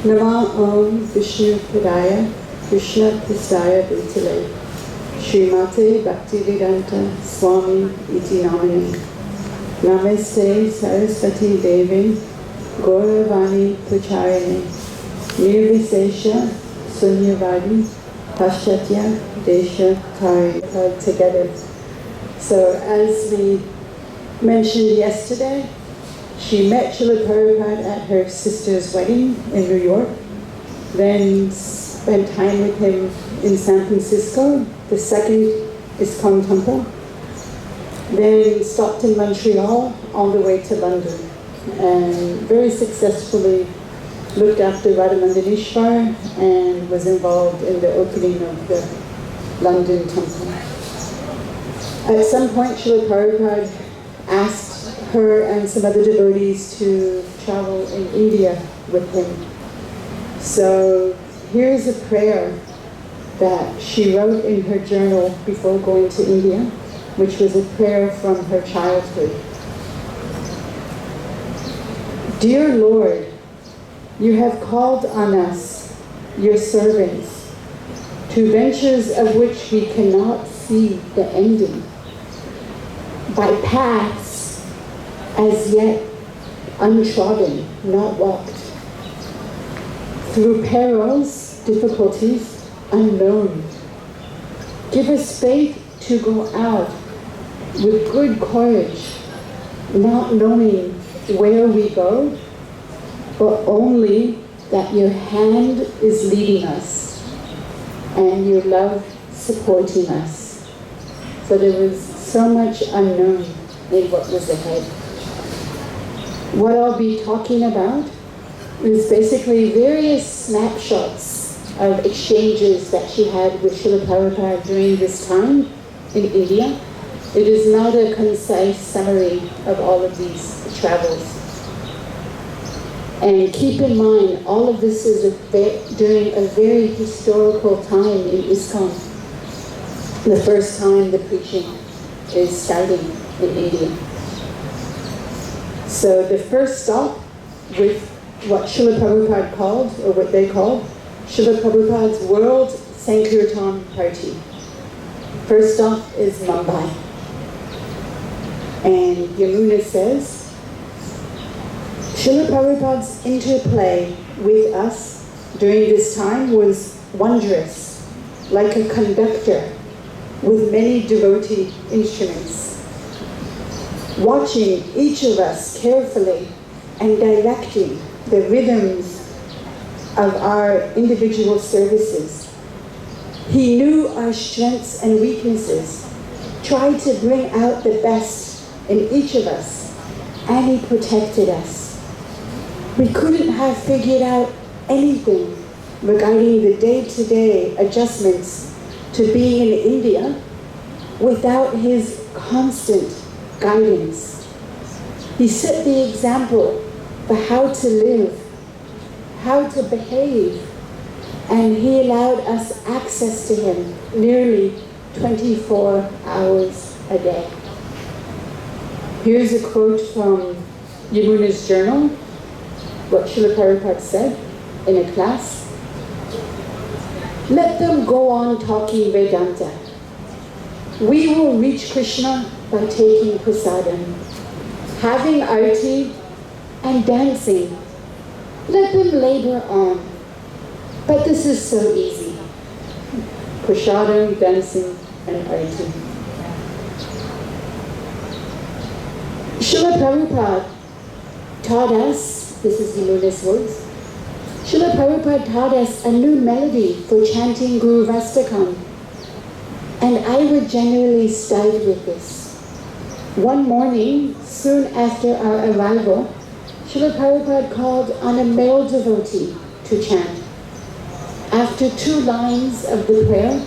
Nama Om Vishnu Padaya Krishna Pristaya Bhutale Srimate Bhaktivedanta Swami Iti Namine Namaste Saraswati Devi Gauravani Pracharine Nirvisesha Sunyavadi Paschatya Desha Kari together. So as we mentioned yesterday, she met Srila Prabhupada at her sister's wedding in New York, then spent time with him in San Francisco, the second ISKCON temple, then stopped in Montreal on the way to London, and very successfully looked after Radhamandanishwar and was involved in the opening of the London temple. At some point, Srila Prabhupada asked her and some other devotees to travel in India with him. So here's a prayer that she wrote in her journal before going to India, which was a prayer from her childhood. Dear Lord, you have called on us, your servants, to ventures of which we cannot see the ending, by paths as yet untrodden, not walked, through perils, difficulties unknown. Give us faith to go out with good courage, not knowing where we go, but only that your hand is leading us and your love supporting us. So there was so much unknown in what was ahead. What I'll be talking about is basically various snapshots of exchanges that she had with Srila Prabhupada during this time in India. It is not a concise summary of all of these travels. And keep in mind, all of this is during a very historical time in ISKCON. The first time the preaching is starting in India. So the first stop with what Srila Prabhupada called, or what they called, Srila Prabhupada's World Sankirtan Party. First stop is Mumbai. And Yamuna says, Srila Prabhupada's interplay with us during this time was wondrous, like a conductor with many devotee instruments, watching each of us carefully and directing the rhythms of our individual services. He knew our strengths and weaknesses, tried to bring out the best in each of us, and he protected us. We couldn't have figured out anything regarding the day-to-day adjustments to being in India without his constant guidance. He set the example for how to live, how to behave, and he allowed us access to him nearly 24 hours a day. Here's a quote from Yamuna's journal, what Srila Prabhupada said in a class. Let them go on talking Vedanta. We will reach Krishna by taking prasadam, having arti, and dancing. Let them labor on. But this is so easy. Prasadam, dancing, and arti. Srila Prabhupada taught us, this is Yamuna's words, Srila Prabhupada taught us a new melody for chanting Guru Vastakam, and I would generally start with this. One morning, soon after our arrival, Srila Prabhupada called on a male devotee to chant. After 2 lines of the prayer,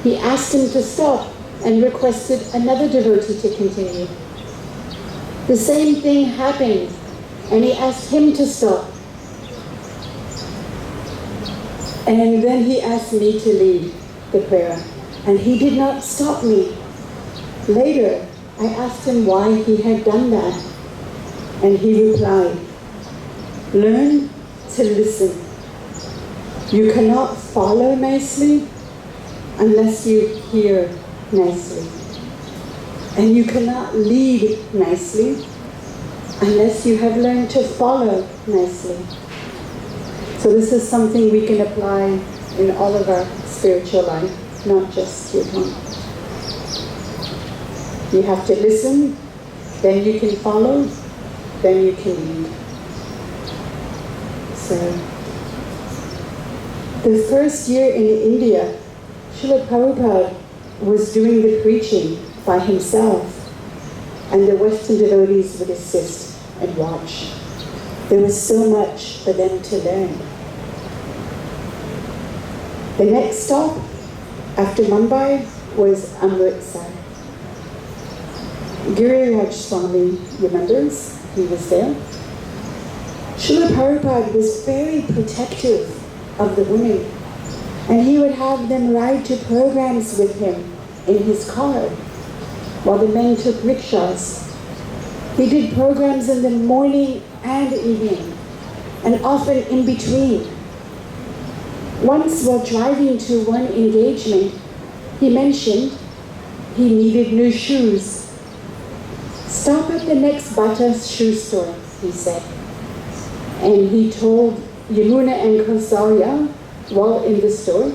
he asked him to stop and requested another devotee to continue. The same thing happened, and he asked him to stop. And then he asked me to lead the prayer, and he did not stop me. Later, I asked him why he had done that, and he replied, learn to listen You cannot follow nicely unless you hear nicely. And you cannot lead nicely unless you have learned to follow nicely. So this is something we can apply in all of our spiritual life, not just here at home. You have to listen, then you can follow, then you can lead. So, the first year in India, Srila Prabhupada was doing the preaching by himself, and the Western devotees would assist and watch. There was so much for them to learn. The next stop after Mumbai was Amritsar. Giriraj Swami remembers, he was there. Srila Prabhupada was very protective of the women, and he would have them ride to programs with him in his car, while the men took rickshaws. He did programs in the morning and evening, and often in between. Once while driving to one engagement, he mentioned he needed new shoes. Stop at the next Bata shoe store, he said. And he told Yamuna and Kausalya, while in the store,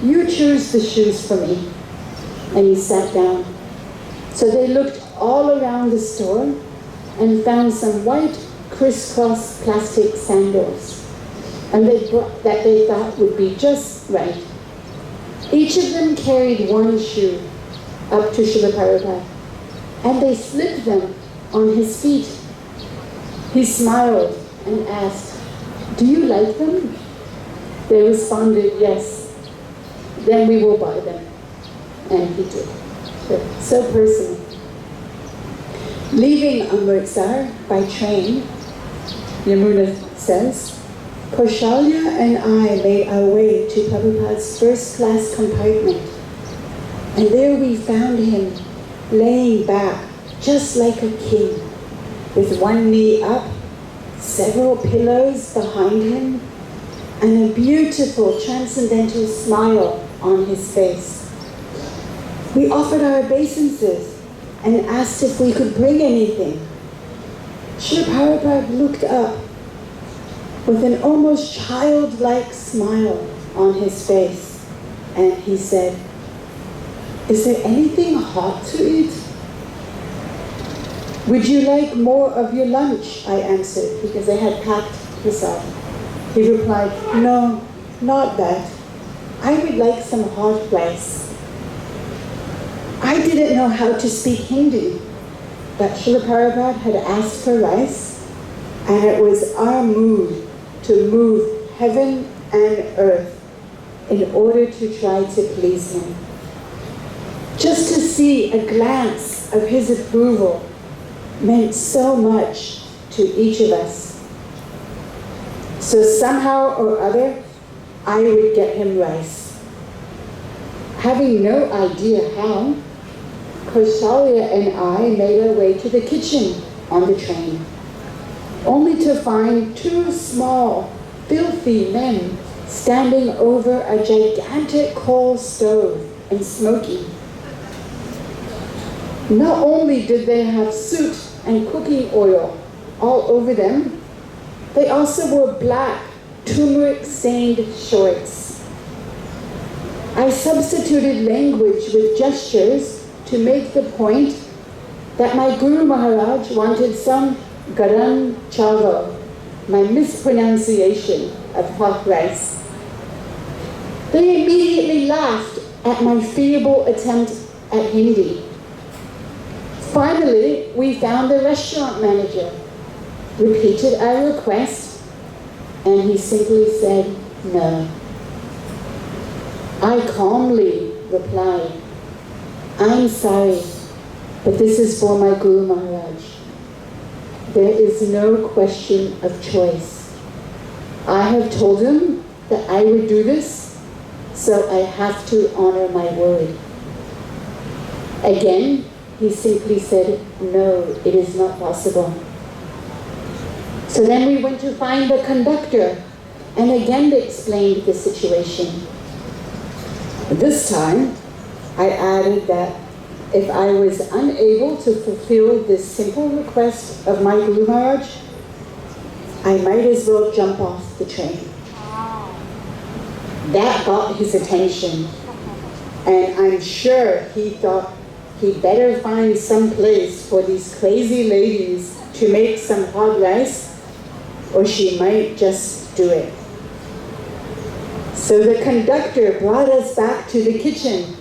you choose the shoes for me. And he sat down. So they looked all around the store and found some white crisscross plastic sandals, and that they thought would be just right. Each of them carried one shoe up to Srila Prabhupada, and they slipped them on his feet. He smiled and asked, do you like them? They responded, yes. Then we will buy them. And he did. So personal. Leaving Amritsar by train, Yamuna says, Kaushalya and I made our way to Prabhupada's first-class compartment. And there we found him laying back just like a king, with one knee up, several pillows behind him, and a beautiful transcendental smile on his face. We offered our obeisances and asked if we could bring anything. Srila Prabhupada looked up with an almost childlike smile on his face, and he said, is there anything hot to eat? Would you like more of your lunch? I answered, because I had packed this up. He replied, no, not that. I would like some hot rice. I didn't know how to speak Hindi, but Srila Prabhupada had asked for rice, and it was our mood to move heaven and earth in order to try to please him. Just to see a glance of his approval meant so much to each of us. So somehow or other, I would get him rice. Having no idea how, Kausalya and I made our way to the kitchen on the train, only to find two small, filthy men standing over a gigantic coal stove and smoking. Not only did they have soot and cooking oil all over them, they also wore black, turmeric-stained shorts. I substituted language with gestures to make the point that my Guru Maharaj wanted some garam chawal, my mispronunciation of hot rice. They immediately laughed at my feeble attempt at Hindi. Finally, we found the restaurant manager, repeated our request, and he simply said no. I calmly replied, I'm sorry, but this is for my Guru Maharaj. There is no question of choice. I have told him that I would do this, so I have to honor my word. Again, he simply said, no, it is not possible. So then we went to find the conductor, and again explained the situation. This time, I added that if I was unable to fulfill this simple request of my Guru Maharaj, I might as well jump off the train. That got his attention, and I'm sure he thought he'd better find some place for these crazy ladies to make some hot rice, or she might just do it. So the conductor brought us back to the kitchen,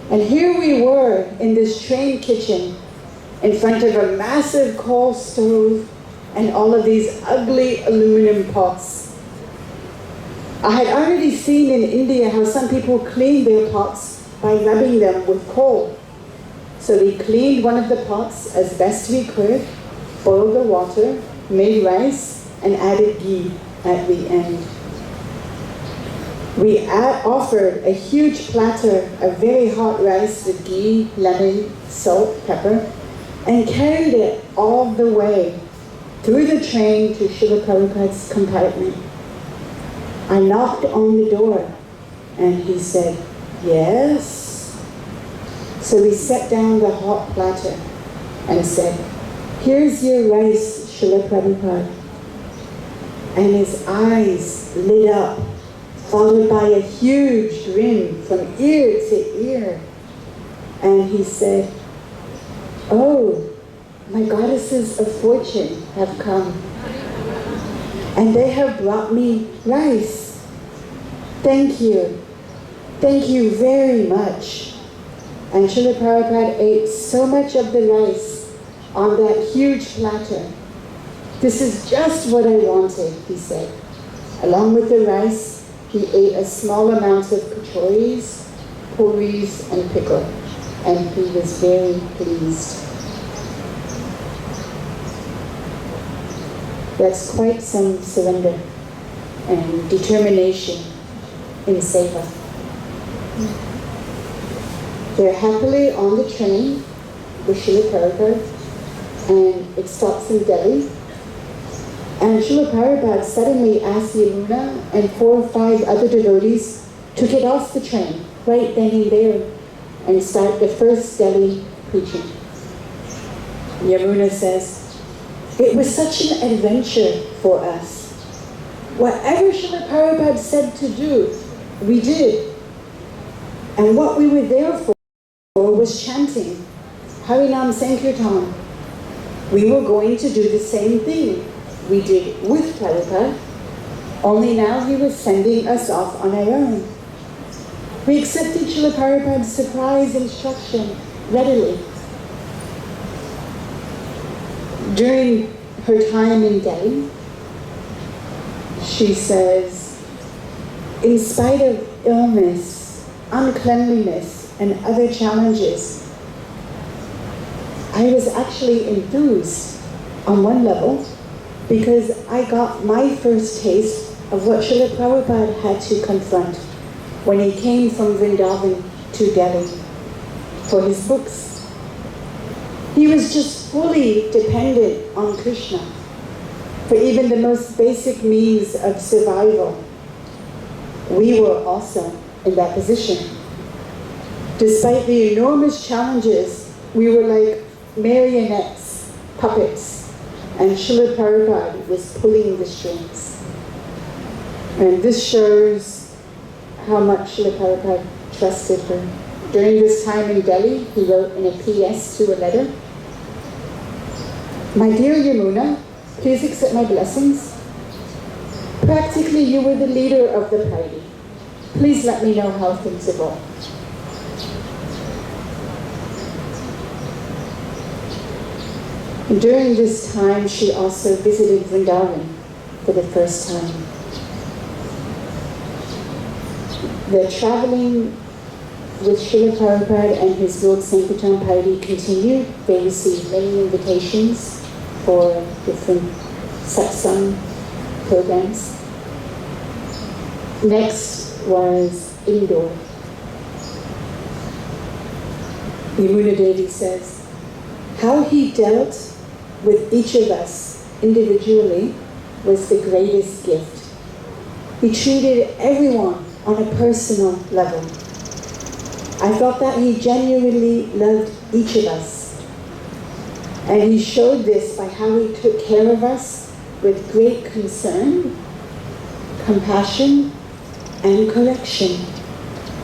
and here we were in this train kitchen in front of a massive coal stove and all of these ugly aluminum pots. I had already seen in India how some people clean their pots by rubbing them with coal. So we cleaned one of the pots as best we could, boiled the water, made rice, and added ghee at the end. We offered a huge platter of very hot rice with ghee, lemon, salt, pepper, and carried it all the way through the train to Srila Prabhupada's compartment. I knocked on the door, and he said, "Yes." So we set down the hot platter and said, "Here's your rice, Srila Prabhupada." And his eyes lit up, followed by a huge grin from ear to ear. And he said, "Oh, my goddesses of fortune have come, and they have brought me rice. Thank you. Thank you very much." And Srila Prabhupada ate so much of the rice on that huge platter. "This is just what I wanted," he said. Along with the rice, he ate a small amount of kachoris, puris, and pickle, and he was very pleased. That's quite some surrender and determination in seva. They're happily on the train with Srila Prabhupada, and it stops in Delhi. And Srila Prabhupada suddenly asked Yamuna and 4 or 5 other devotees to get off the train right then and there and start the first Delhi preaching. Yamuna says, "It was such an adventure for us. Whatever Srila Prabhupada said to do, we did. And what we were there for was chanting Harinam Sankirtan. We were going to do the same thing we did with Prabhupada, only now he was sending us off on our own. We accepted Srila Prabhupada's surprise instruction readily." During her time in Delhi, she says, "In spite of illness, uncleanliness, and other challenges, I was actually enthused on one level because I got my first taste of what Srila Prabhupada had to confront when he came from Vrindavan to Delhi for his books. He was just fully dependent on Krishna for even the most basic means of survival. We were also in that position. Despite the enormous challenges, we were like marionettes, puppets, and Srila Prabhupada was pulling the strings. And this shows how much Srila Prabhupada trusted her. During this time in Delhi, he wrote in a PS to a letter, "My dear Yamuna, please accept my blessings. Practically, you were the leader of the party. Please let me know how things evolve." During this time, she also visited Vrindavan for the first time. The traveling with Srila Prabhupada and his Lord Sankirtan party continued. They received many invitations for different satsang programs. Next was Indore. Yamuna Devi says, "How he dealt with each of us individually was the greatest gift. He treated everyone on a personal level. I felt that he genuinely loved each of us. And he showed this by how he took care of us with great concern, compassion, and correction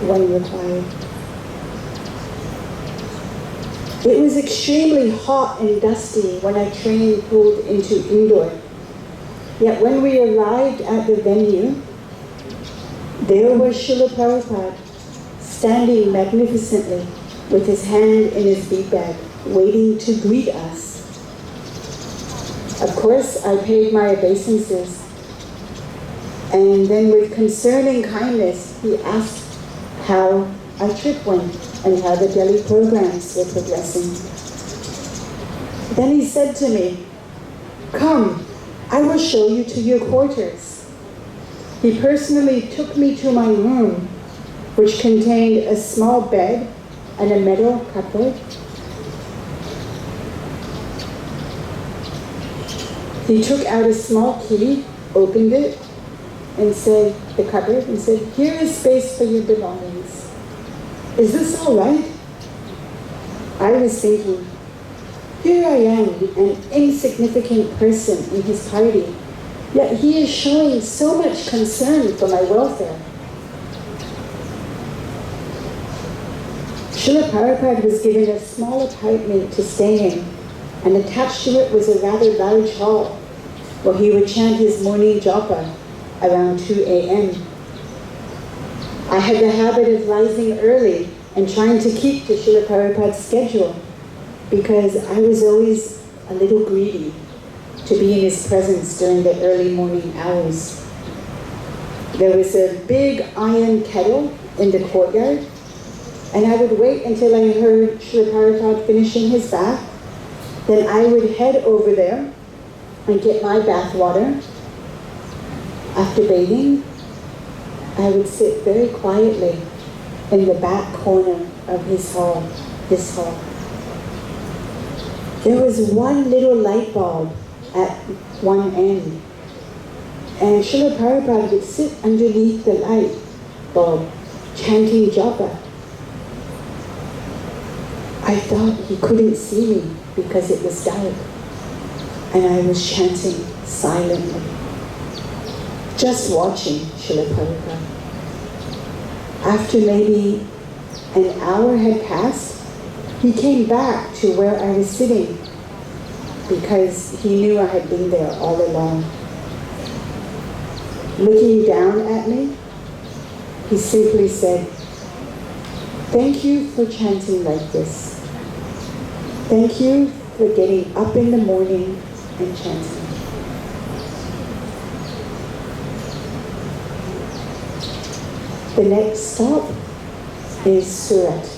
when required. It was extremely hot and dusty when our train pulled into Indore. Yet when we arrived at the venue, there was Srila Prabhupada standing magnificently with his hand in his bead bag, waiting to greet us. Of course, I paid my obeisances, and then with concern and kindness, he asked how our trip went and how the Delhi programs were progressing. Then he said to me, "Come, I will show you to your quarters." He personally took me to my room, which contained a small bed and a metal cupboard. He took out a small key, opened it, and said, the cupboard, and said, "Here is space for your belongings. Is this all right?" I was thinking, here I am, an insignificant person in his party, yet he is showing so much concern for my welfare. Srila Prabhupada was given a small apartment to stay in, and attached to it was a rather large hall where he would chant his morning japa around 2 a.m. I had the habit of rising early and trying to keep to Srila Prabhupada's schedule because I was always a little greedy to be in his presence during the early morning hours. There was a big iron kettle in the courtyard, and I would wait until I heard Srila Prabhupada finishing his bath. Then I would head over there and get my bath water. After bathing, I would sit very quietly in the back corner of his hall, this hall. There was one little light bulb at one end, and Srila Prabhupada would sit underneath the light bulb, chanting japa. I thought he couldn't see me because it was dark, and I was chanting silently, just watching Srila Prabhupada. After maybe an hour had passed, he came back to where I was sitting because he knew I had been there all along. Looking down at me, he simply said, "Thank you for chanting like this. Thank you for getting up in the morning and chanting." The next stop is Surat,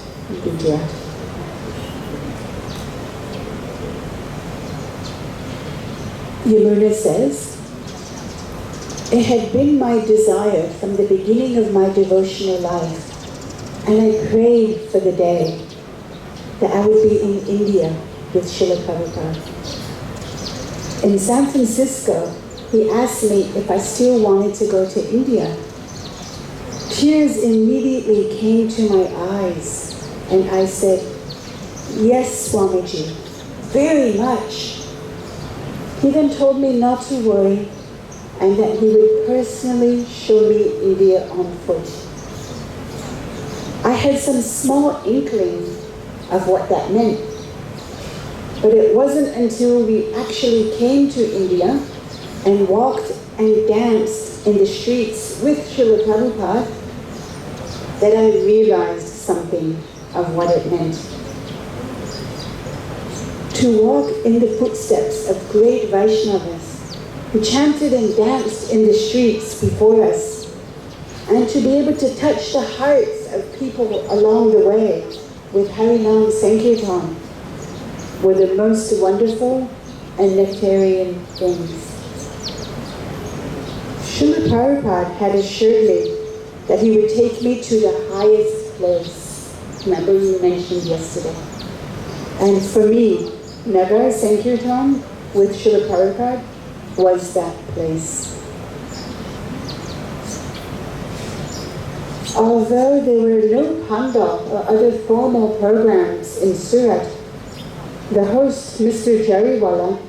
Gujarat. Yamuna says, "It had been my desire from the beginning of my devotional life, and I prayed for the day that I would be in India with Srila Prabhupada. In San Francisco, he asked me if I still wanted to go to India. Tears immediately came to my eyes, and I said, 'Yes, Swamiji, very much.' He then told me not to worry, and that he would personally show me India on foot. I had some small inkling of what that meant, but it wasn't until we actually came to India and walked and danced in the streets with Srila Prabhupada that I realized something of what it meant. To walk in the footsteps of great Vaishnavas who chanted and danced in the streets before us, and to be able to touch the hearts of people along the way with Harinam Sankirtan were the most wonderful and nectarian things. Srila Prabhupada had assured me that he would take me to the highest place. Remember you mentioned yesterday. And for me, Nagar Sankirtan with Srila Prabhupada was that place. Although there were no pandal or other formal programs in Surat, the host, Mr. Jariwala,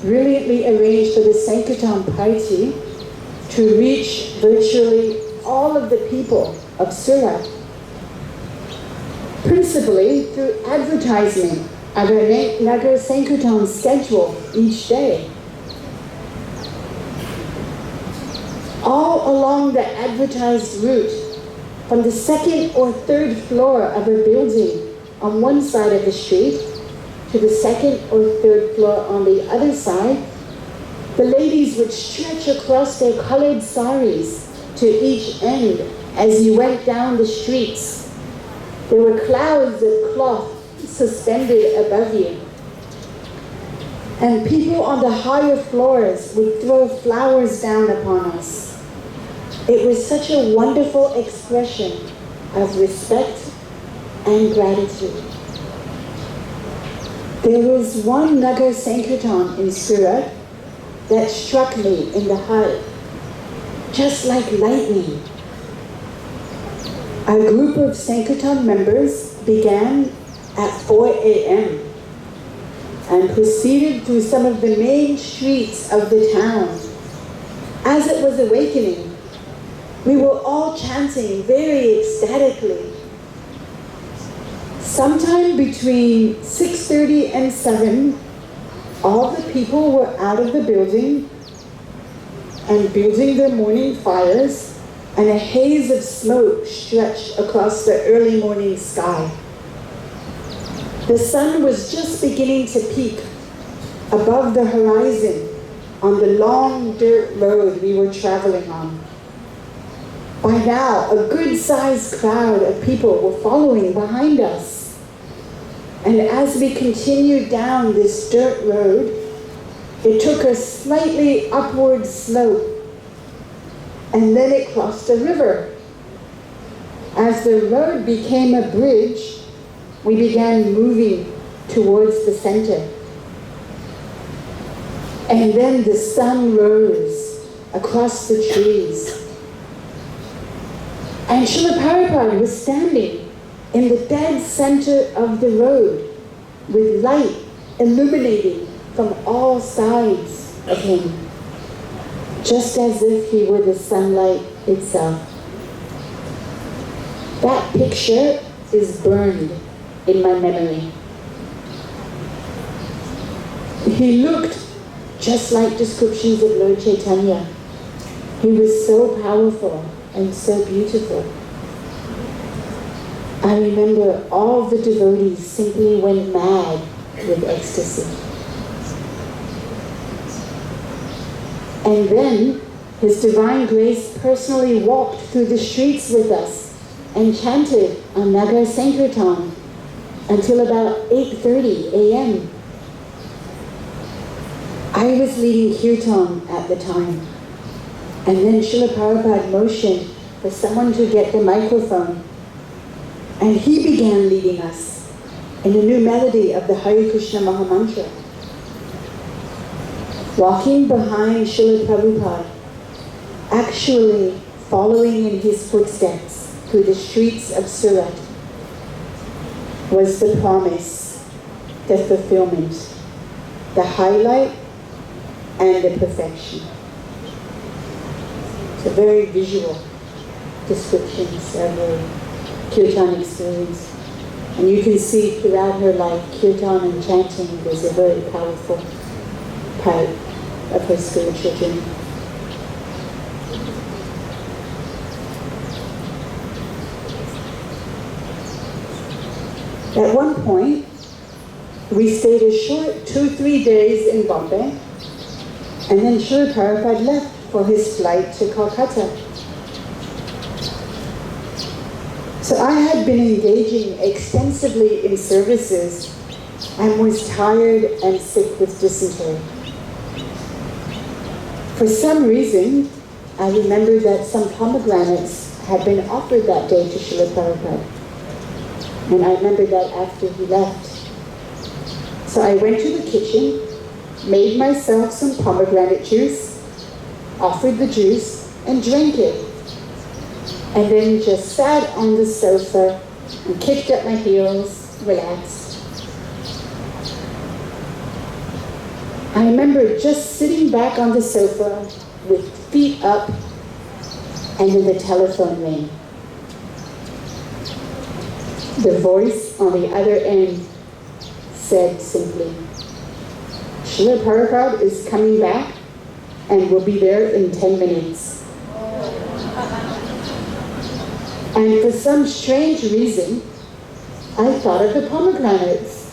brilliantly arranged for the Sankirtan party to reach virtually all of the people of Surat, principally through advertisement of a Nagar Sankirtan schedule each day. All along the advertised route, from the second or third floor of a building on one side of the street to the second or third floor on the other side, the ladies would stretch across their colored saris to each end as you went down the streets. There were clouds of cloth suspended above you. And people on the higher floors would throw flowers down upon us. It was such a wonderful expression of respect and gratitude. There was one Nagar Sankirtan in Surat that struck me in the heart, just like lightning. A group of Sankirtan members began at 4 a.m. and proceeded through some of the main streets of the town. As it was awakening, we were all chanting very ecstatically. Sometime between 6:30 and 7, all the people were out of the building and building their morning fires, and a haze of smoke stretched across the early morning sky. The sun was just beginning to peak above the horizon on the long dirt road we were traveling on. By now, a good-sized crowd of people were following behind us. And as we continued down this dirt road, it took a slightly upward slope, and then it crossed a river. As the road became a bridge, we began moving towards the center. And then the sun rose across the trees. And Srila Prabhupada was standing in the dead center of the road with light illuminating from all sides of him, just as if he were the sunlight itself. That picture is burned in my memory. He looked just like descriptions of Lord Chaitanya. He was so powerful and so beautiful. I remember all the devotees simply went mad with ecstasy. And then His Divine Grace personally walked through the streets with us and chanted on Nagar Sankirtan until about 8:30 a.m. I was leading Kirtan at the time. And then Srila Prabhupada motioned for someone to get the microphone. And he began leading us in a new melody of the Hare Krishna Mahamantra. Walking behind Srila Prabhupada, actually following in his footsteps through the streets of Surat, was the promise, the fulfillment, the highlight, and the perfection. It's a very visual descriptions of her Kirtan experience. And you can see throughout her life, Kirtan and chanting was a very powerful part of her spiritual journey. At one point, we stayed a short 2-3 days in Bombay, and then Srila Prabhupada left for his flight to Calcutta. So I had been engaging extensively in services and was tired and sick with dysentery. For some reason, I remembered that some pomegranates had been offered that day to Srila Prabhupada. And I remembered that after he left. So I went to the kitchen, made myself some pomegranate juice, offered the juice, and drank it. and then just sat on the sofa and kicked up my heels, relaxed. I remember just sitting back on the sofa with feet up, and then the telephone rang. The voice on the other end said simply, Srila Prabhupada is coming back and will be there in 10 minutes. And for some strange reason, I thought of the pomegranates.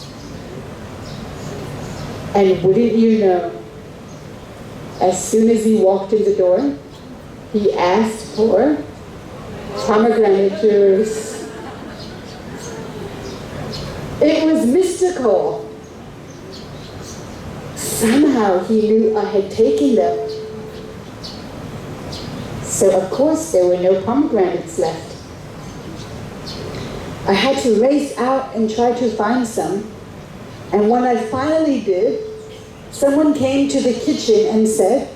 And wouldn't you know, as soon as he walked in the door, he asked for pomegranate juice. It was mystical. Somehow he knew I had taken them. So of course there were no pomegranates left. I had to race out and try to find some. And when I finally did, someone came to the kitchen and said,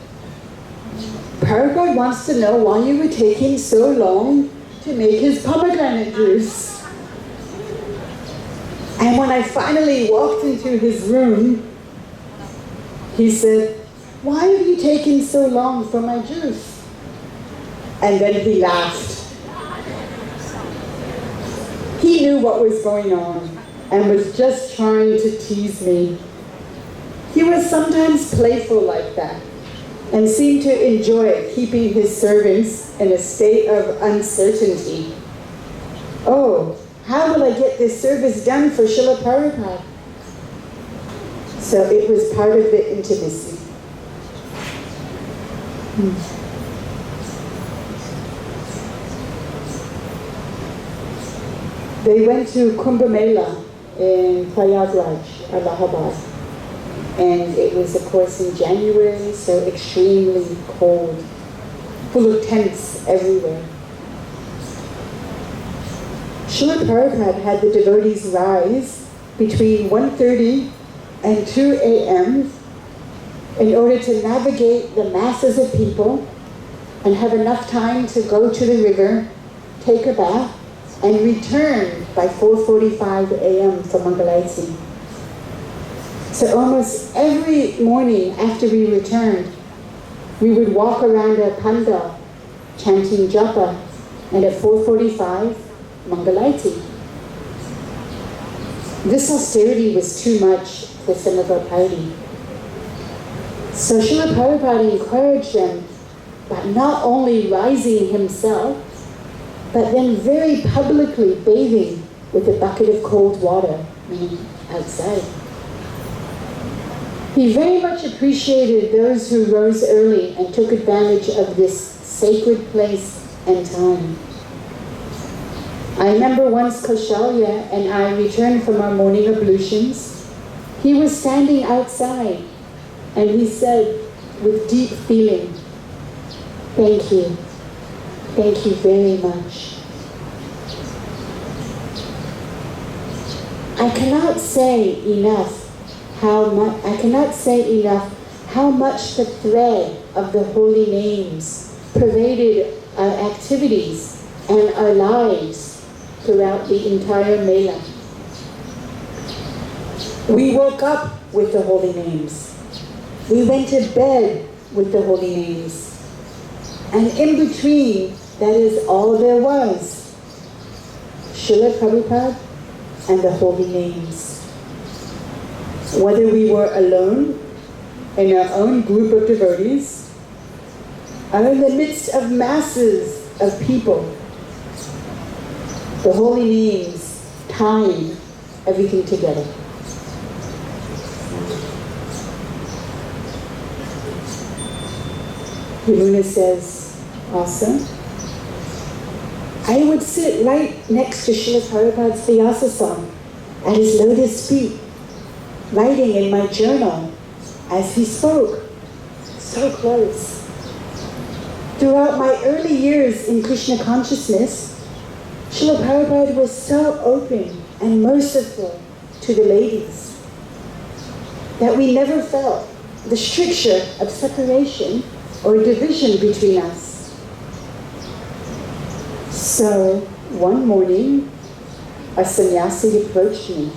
Prabhupada wants to know why you were taking so long to make his pomegranate juice. And when I finally walked into his room, he said, why have you taken so long for my juice? And then he laughed. He knew what was going on and was just trying to tease me. He was sometimes playful like that and seemed to enjoy keeping his servants in a state of uncertainty. Oh, how will I get this service done for Srila Prabhupada? So it was part of the intimacy. They went to Kumbh Mela in Prayagraj, Allahabad. And it was, of course, in January, so extremely cold, full of tents everywhere. Srila Prabhupada had the devotees rise between 1:30 and 2 a.m. in order to navigate the masses of people and have enough time to go to the river, take a bath, and return by 4:45 a.m. from MALAYSIA. So almost every morning after we returned, we would walk around a pandal chanting japa, and at 4:45, Mangalarti. This austerity was too much for some of our party. So Srila Prabhupada encouraged them by not only rising himself, but then very publicly bathing with a bucket of cold water, meaning outside. He very much appreciated those who rose early and took advantage of this sacred place and time. I remember once Kaushalya and I returned from our morning ablutions. He was standing outside and he said with deep feeling, thank you very much. I cannot say enough how much the thread of the holy names pervaded our activities and our lives throughout the entire Mela. We woke up with the holy names. We went to bed with the holy names. And in between, that is all there was. Srila Prabhupada and the holy names. Whether we were alone, in our own group of devotees, or in the midst of masses of people, the holy names tying everything together. Yamuna says, also, I would sit right next to Srila Prabhupada's Vyasa song at his lotus feet, writing in my journal as he spoke, so close. Throughout my early years in Krishna consciousness, Srila Prabhupada was so open and merciful to the ladies that we never felt the stricture of separation or division between us. So one morning, a sannyasi approached me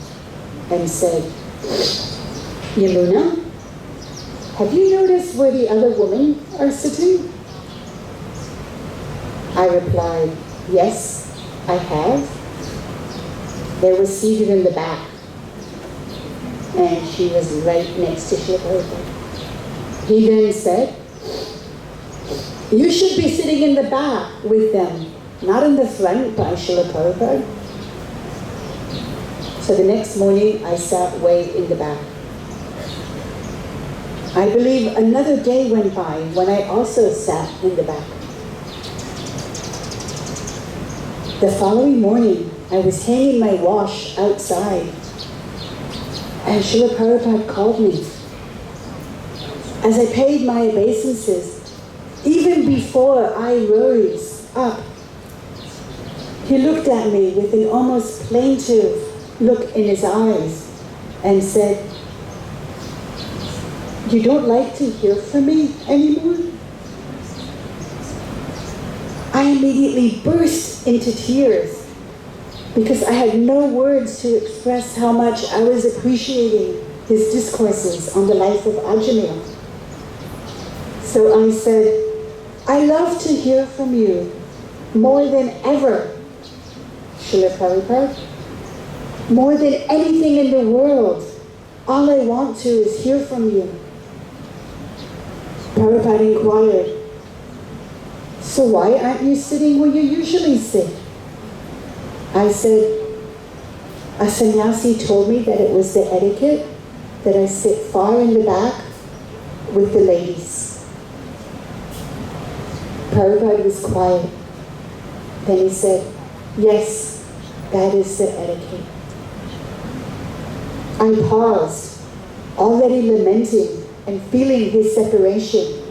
and said, Yamuna, have you noticed where the other women are sitting? I replied, yes, I have. They were seated in the back, and she was right next to Srila Prabhupada. He then said, you should be sitting in the back with them, not in the front by Srila Prabhupada. So the next morning, I sat way in the back. I believe another day went by when I also sat in the back. The following morning, I was hanging my wash outside, and Srila Prabhupada called me. As I paid my obeisances, even before I rose up, he looked at me with an almost plaintive look in his eyes and said, you don't like to hear from me anymore? I immediately burst into tears because I had no words to express how much I was appreciating his discourses on the life of Ajamil. So I said, I love to hear from you more than ever, Srila Prabhupada. More than anything in the world, all I want to is hear from you. Prabhupada inquired, so why aren't you sitting where you usually sit? I said, a sannyasi told me that it was the etiquette that I sit far in the back with the ladies. Prabhupada was quiet. Then he said, yes, that is the etiquette. I paused, already lamenting and feeling his separation,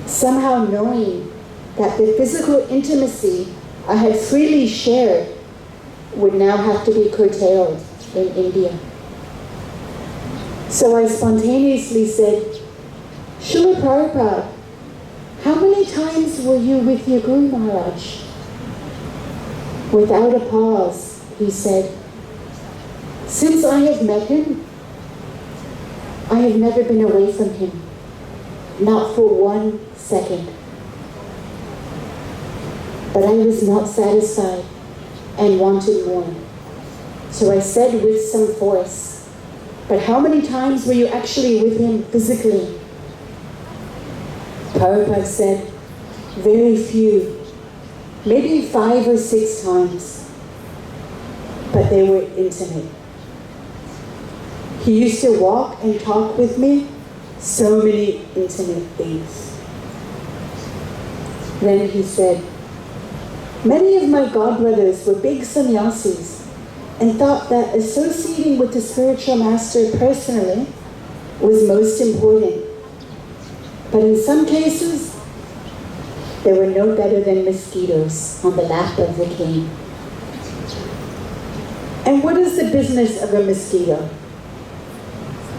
somehow knowing that the physical intimacy I had freely shared would now have to be curtailed in India. So I spontaneously said, Srila Prabhupada, how many times were you with your Guru Maharaj? Without a pause, he said, since I have met him, I have never been away from him, not for 1 second. But I was not satisfied and wanted more. So I said with some force, but how many times were you actually with him physically? Prabhupada said, very few, maybe 5 or 6 times, but they were intimate. He used to walk and talk with me, so many intimate things. Then he said, many of my godbrothers were big sannyasis and thought that associating with the spiritual master personally was most important. But in some cases, they were no better than mosquitoes on the lap of the king. And what is the business of a mosquito?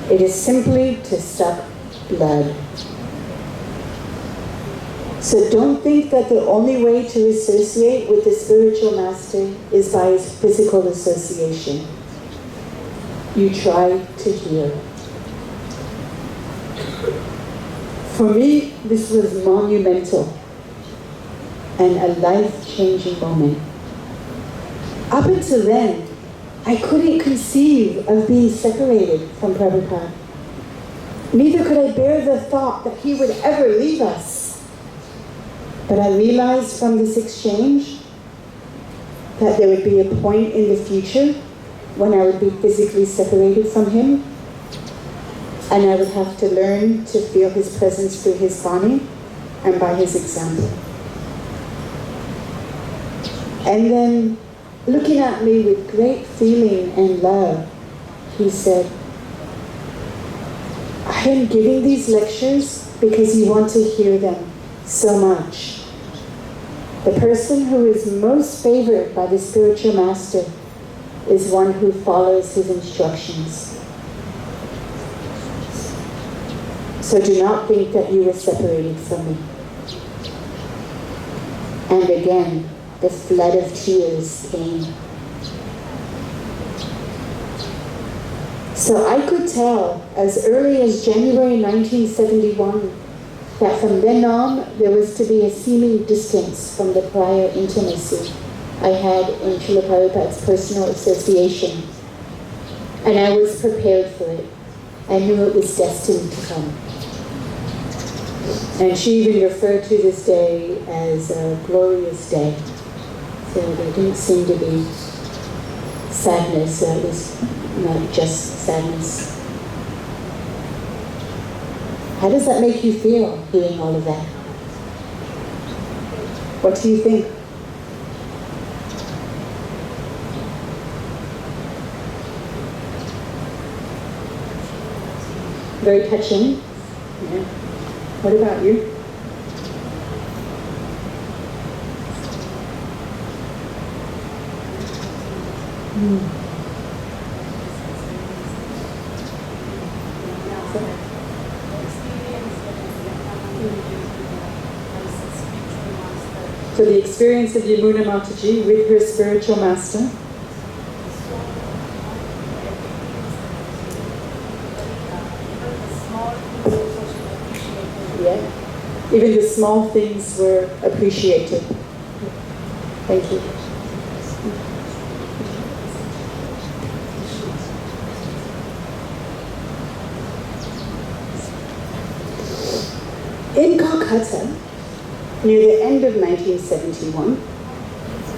It is simply to suck blood. So don't think that the only way to associate with the spiritual master is by his physical association. You try to hear. For me, this was monumental and a life-changing moment. Up until then, I couldn't conceive of being separated from Prabhupada. Neither could I bear the thought that he would ever leave us. But I realized from this exchange that there would be a point in the future when I would be physically separated from him, and I would have to learn to feel his presence through his Vani and by his example. And then, looking at me with great feeling and love, he said, I am giving these lectures because you want to hear them so much. The person who is most favored by the spiritual master is one who follows his instructions. So do not think that you were separated from me. And again, the flood of tears came. So I could tell as early as January 1971 that from then on there was to be a seeming distance from the prior intimacy I had in Srila Prabhupada's personal association. And I was prepared for it. I knew it was destined to come. And she even referred to this day as a glorious day. So there didn't seem to be sadness, at least not just sadness. How does that make you feel, hearing all of that? What do you think? Very touching. Yeah. What about you? So the experience of Yamuna Mataji with her spiritual master. Yeah. Even the small things were appreciated. Thank you. In Calcutta, near the end of 1971,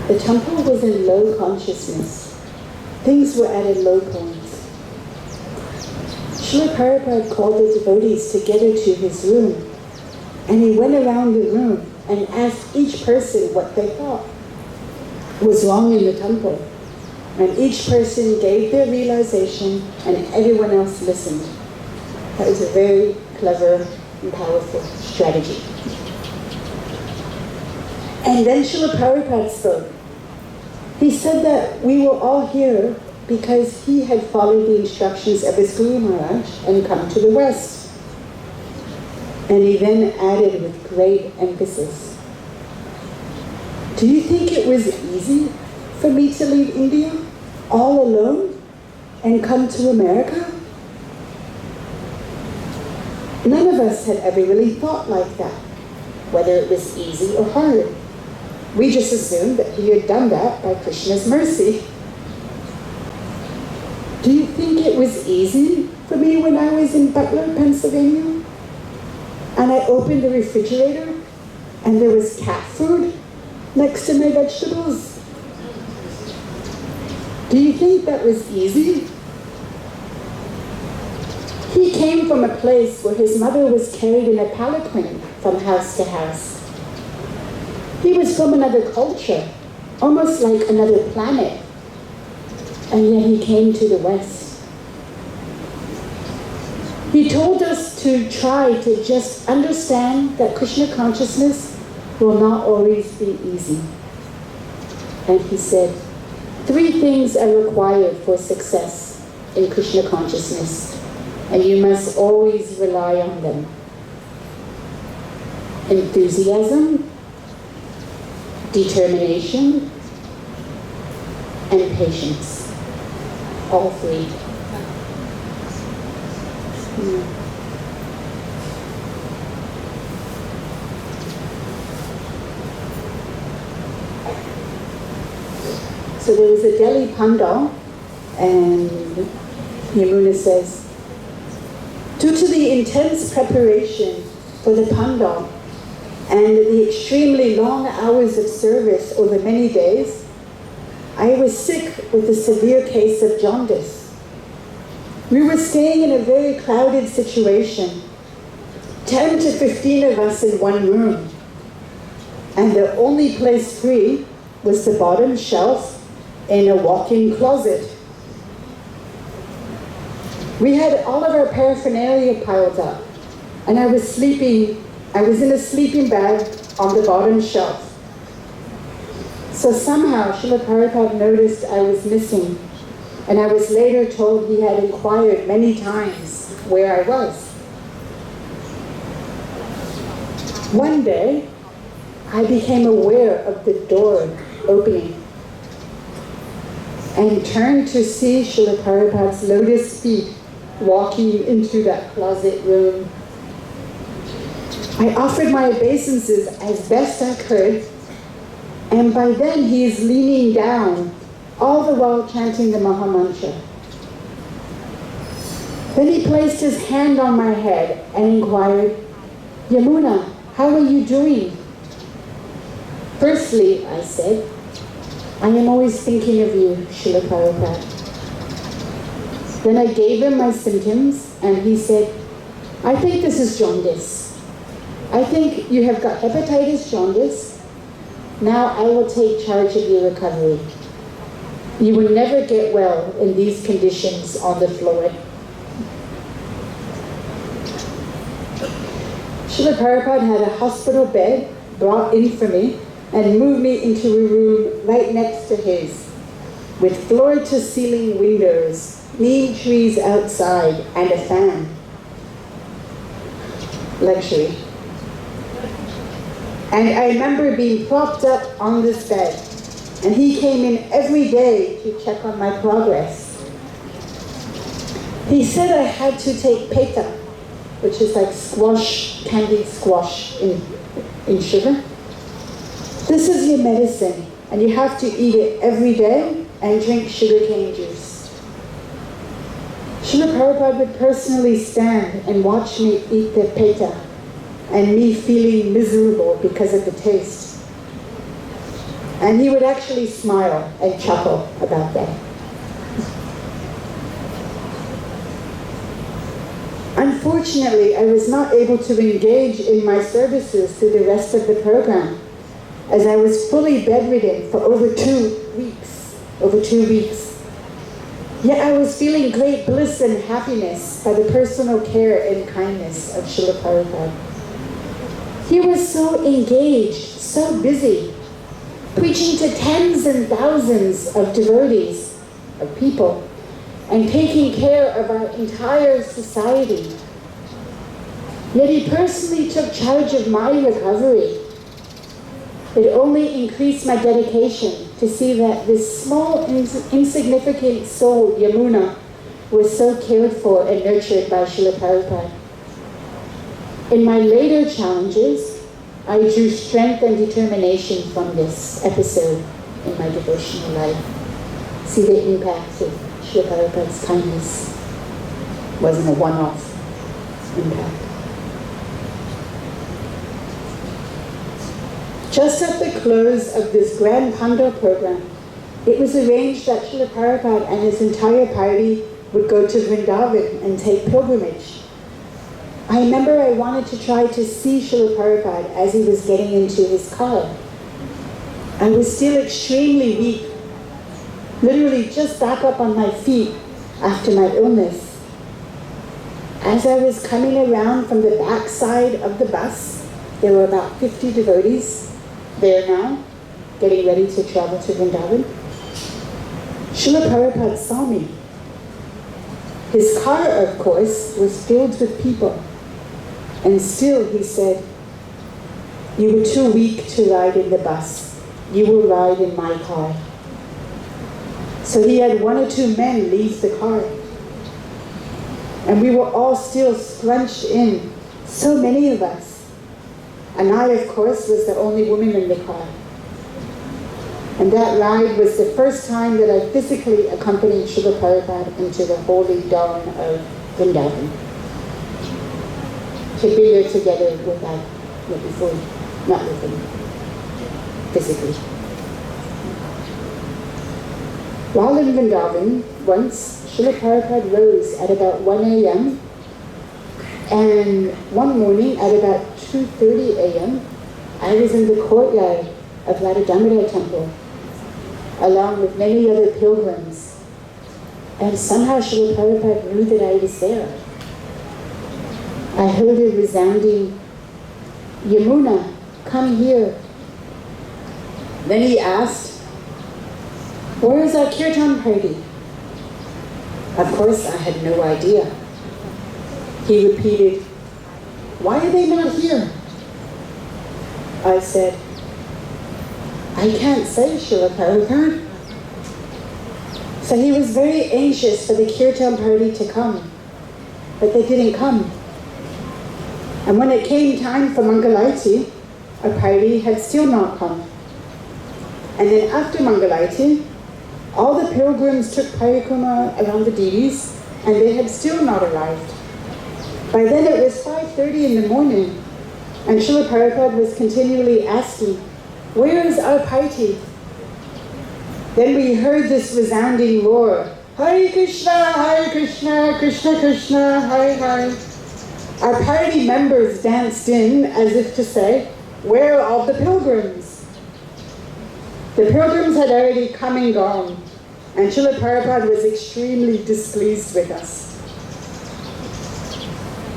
the temple was in low consciousness. Things were at a low point. Srila Prabhupada called the devotees together to his room, and he went around the room and asked each person what they thought was wrong in the temple. And each person gave their realization, and everyone else listened. That was a very clever and powerful strategy. And then Srila Prabhupada spoke. He said that we were all here because he had followed the instructions of his Guru Maharaj and come to the West. And he then added with great emphasis, do you think it was easy for me to leave India all alone and come to America? None of us had ever really thought like that, whether it was easy or hard. We just assumed that he had done that by Krishna's mercy. Do you think it was easy for me when I was in Butler, Pennsylvania? And I opened the refrigerator and there was cat food next to my vegetables? Do you think that was easy? He came from a place where his mother was carried in a palanquin from house to house. He was from another culture, almost like another planet, and yet he came to the West. He told us to try to just understand that Krishna consciousness will not always be easy. And he said, 3 things are required for success in Krishna consciousness, and you must always rely on them. Enthusiasm, determination, and patience. All 3. So there was a Delhi pandal, and Yamuna says, due to the intense preparation for the pandal and the extremely long hours of service over many days, I was sick with a severe case of jaundice. We were staying in a very crowded situation, 10 to 15 of us in one room, and the only place free was the bottom shelf in a walk-in closet. We had all of our paraphernalia piled up, and I was in a sleeping bag on the bottom shelf. So somehow Srila Prabhupada noticed I was missing, and I was later told he had inquired many times where I was. One day, I became aware of the door opening, and turned to see Srila Prabhupada's lotus feet walking into that closet room. I offered my obeisances as best I could, and by then he is leaning down, all the while chanting the Maha Mantra. Then he placed his hand on my head and inquired, "Yamuna, how are you doing?" "Firstly," I said, "I am always thinking of you, Srila Prabhupada." Then I gave him my symptoms, and he said, "I think this is jaundice. I think you have got hepatitis jaundice. Now I will take charge of your recovery. You will never get well in these conditions on the floor." Srila Prabhupada had a hospital bed brought in for me and moved me into a room right next to his, with floor-to-ceiling windows, neem trees outside, and a fan. Luxury. And I remember being propped up on this bed, and he came in every day to check on my progress. He said I had to take V.A.N.I.T.A, which is like squash, candied squash in sugar. "This is your medicine, and you have to eat it every day and drink sugarcane juice." Srila Prabhupada would personally stand and watch me eat the V.A.N.I.T.A, and me feeling miserable because of the taste. And he would actually smile and chuckle about that. Unfortunately, I was not able to engage in my services through the rest of the program, as I was fully bedridden for over 2 weeks. Yet I was feeling great bliss and happiness by the personal care and kindness of Srila Prabhupada. He was so engaged, so busy, preaching to tens and thousands of devotees, of people, and taking care of our entire society. Yet he personally took charge of my recovery. It only increased my dedication to see that this small, insignificant soul, Yamuna, was so cared for and nurtured by Srila Prabhupada. In my later challenges, I drew strength and determination from this episode in my devotional life. See the impact of Srila Prabhupada's kindness. Wasn't a one-off impact. Just at the close of this grand Panda program, it was arranged that Srila Prabhupada and his entire party would go to Vrindavan and take pilgrimage. I remember I wanted to try to see Srila Prabhupada as he was getting into his car. I was still extremely weak, literally just back up on my feet after my illness. As I was coming around from the back side of the bus, there were about 50 devotees there now, getting ready to travel to Vrindavan. Srila Prabhupada saw me. His car, of course, was filled with people. And still he said, "You were too weak to ride in the bus. You will ride in my car." So he had 1 or 2 men leave the car. And we were all still scrunched in, so many of us. And I, of course, was the only woman in the car. And that ride was the first time that I physically accompanied Srila Prabhupada into the holy dawn of Vrindavan. To be there together without, before, not with him, physically. While in Vrindavan, once, Srila Prabhupada rose at about 1 a.m. And one morning at about 2:30 a.m., I was in the courtyard of Lalitha temple, along with many other pilgrims. And somehow Srila Prabhupada knew that I was there. I heard a resounding, "Yamuna, come here." Then he asked, "Where is our kirtan party?" Of course, I had no idea. He repeated, "Why are they not here?" I said, I can't say, Srila Prabhupada. So he was very anxious for the kirtan party to come, but they didn't come. And when it came time for Mangalarti, our party had still not come. And then after Mangalarti, all the pilgrims took parikrama around the Devis, and they had still not arrived. By then it was 5:30 in the morning, and Srila Prabhupada was continually asking, "Where is our party?" Then we heard this resounding roar, "Hare Krishna, Krishna Krishna, Hare Hare." Our party members danced in as if to say, "Where are all the pilgrims?" The pilgrims had already come and gone, and Srila Prabhupada was extremely displeased with us.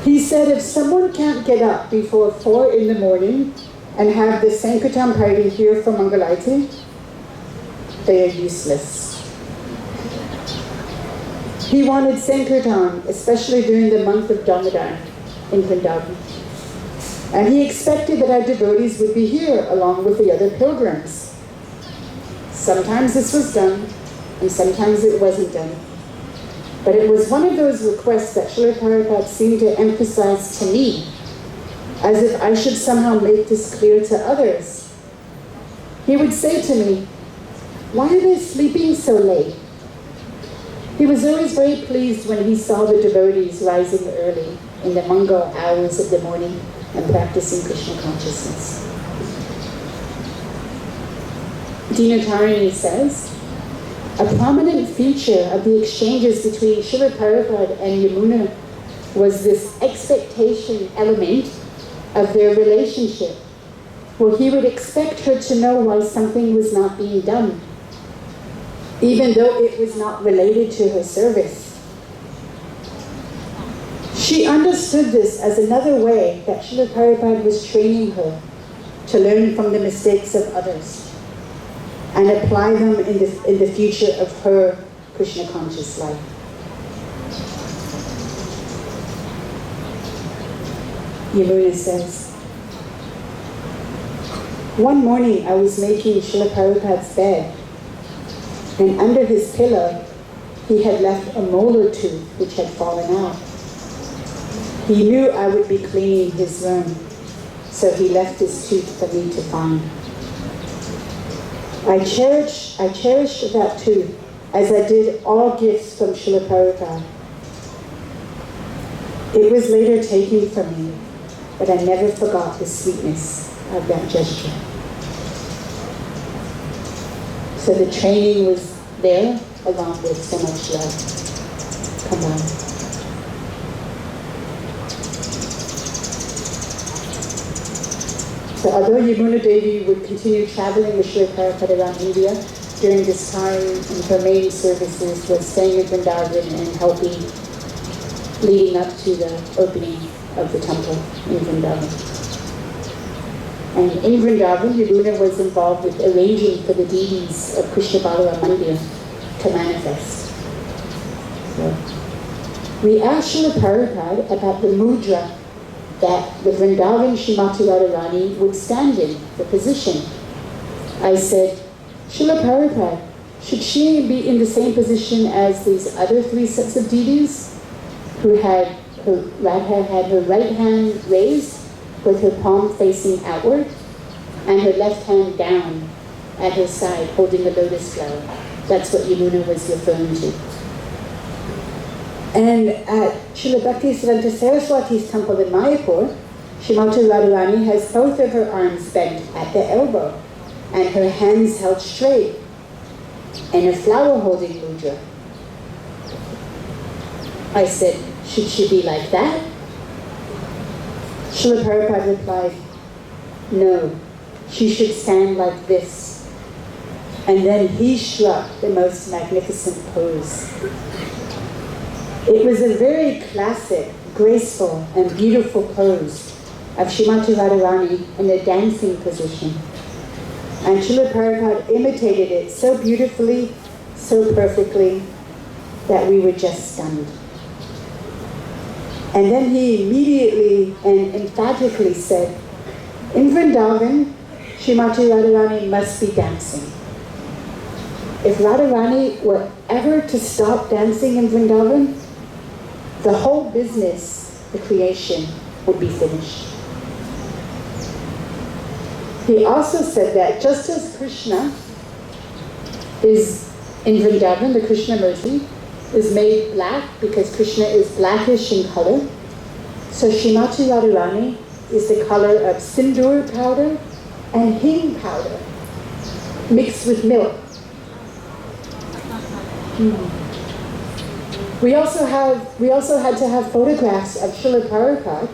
He said if someone can't get up before 4 in the morning and have the Sankirtan party here for Mangalarti, they are useless. He wanted Sankirtan, especially during the month of Damodar in Vrindavan. And he expected that our devotees would be here along with the other pilgrims. Sometimes this was done, and sometimes it wasn't done. But it was one of those requests that Srila Prabhupada seemed to emphasize to me, as if I should somehow make this clear to others. He would say to me, "Why are they sleeping so late?" He was always very pleased when he saw the devotees rising early in the Mangal hours of the morning and practicing Krishna consciousness. Dinatarani says, a prominent feature of the exchanges between Srila Prabhupada and Yamuna was this expectation element of their relationship, where he would expect her to know why something was not being done, even though it was not related to her service. She understood this as another way that Srila Prabhupada was training her to learn from the mistakes of others and apply them in the future of her Krishna conscious life. Yamuna says, one morning I was making Srila Prabhupada's bed, and under his pillow he had left a molar tooth which had fallen out. He knew I would be cleaning his room, so he left his tooth for me to find. I cherished that tooth as I did all gifts from Srila Prabhupada. It was later taken from me, but I never forgot the sweetness of that gesture. So the training was there along with so much love combined. So although Yamuna Devi would continue traveling with Srila Prabhupada around India, during this time her main services was staying in Vrindavan and helping leading up to the opening of the temple in Vrindavan. And in Vrindavan, Yamuna was involved with arranging for the deities of Krishna Balaram Mandir to manifest. So, we asked Srila Prabhupada about the mudra that the Vrindavan Srimati Radharani would stand in, the position. I said, Srila Prabhupada, should she be in the same position as these other 3 sets of deities who had Radha had her right hand raised with her palm facing outward and her left hand down at her side holding a lotus flower? That's what Yamuna was referring to. And at Srila Bhaktisiddhanta Saraswati's temple in Mayapur, Srimati Radharani has both of her arms bent at the elbow and her hands held straight in a flower holding mudra. I said, should she be like that? Srila Prabhupada replied, no, she should stand like this. And then he struck the most magnificent pose. It was a very classic, graceful, and beautiful pose of Srimati Radharani in a dancing position. And Srila Prabhupada imitated it so beautifully, so perfectly, that we were just stunned. And then he immediately and emphatically said, in Vrindavan, Srimati Radharani must be dancing. If Radharani were ever to stop dancing in Vrindavan, the whole business, the creation, would be finished. He also said that just as Krishna is in Vrindavan, the Krishna Murti, is made black because Krishna is blackish in color, so Srimati Radharani is the color of sindoor powder and hing powder mixed with milk. We also had to have photographs of Srila Prabhupada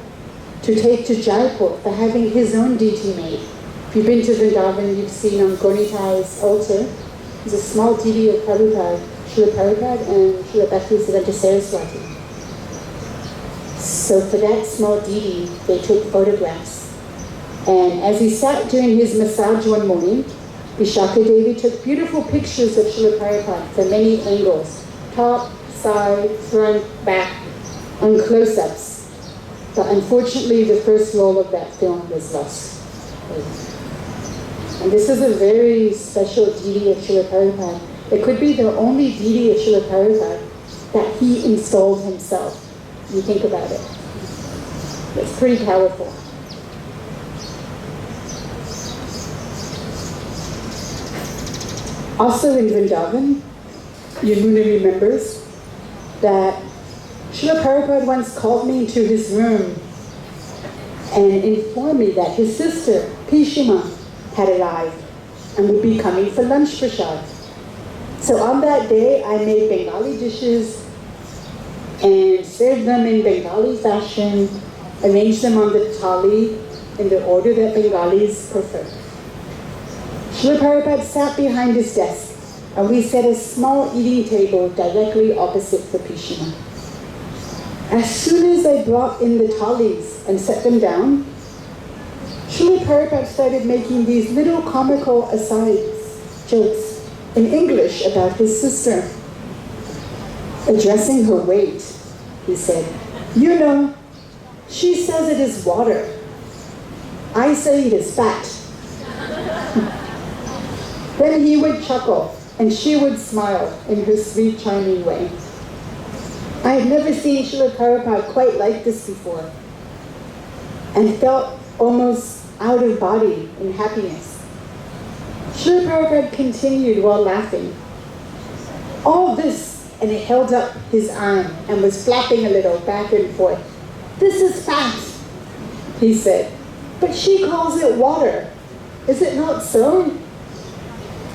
to take to Jaipur for having his own deity made. If you've been to Vrindavan, you've seen on Gonitai's altar, there's a small deity of Prabhupada, Srila Prabhupada and Srila Bhaktisiddhanta Saraswati. So for that small deity, they took photographs. And as he sat doing his massage one morning, Vishaka Devi took beautiful pictures of Srila Prabhupada from many angles, top, side, front, back, on close-ups. But unfortunately, the first roll of that film was lost. And this is a very special deity of Srila Prabhupada. It could be the only deity of Srila Prabhupada that he installed himself. You think about it. It's pretty powerful. Also in Vrindavan, Yamuna remembers that Srila Prabhupada once called me into his room and informed me that his sister, Pishima, had arrived and would be coming for lunch prasad. So on that day, I made Bengali dishes and served them in Bengali fashion, arranged them on the thali in the order that Bengalis prefer. Srila Prabhupada sat behind his desk, and we set a small eating table directly opposite for Pishima. As soon as I brought in the thalis and set them down, Srila Prabhupada started making these little comical asides, jokes, in English about his sister. Addressing her weight, he said, "You know, she says it is water. I say it is fat." Then he would chuckle, and she would smile in her sweet, charming way. I had never seen Srila Prabhupada quite like this before, and felt almost out of body in happiness. Srila Prabhupada continued while laughing. All this, and he held up his arm and was flapping a little back and forth. "This is fat," he said, "but she calls it water. Is it not so?"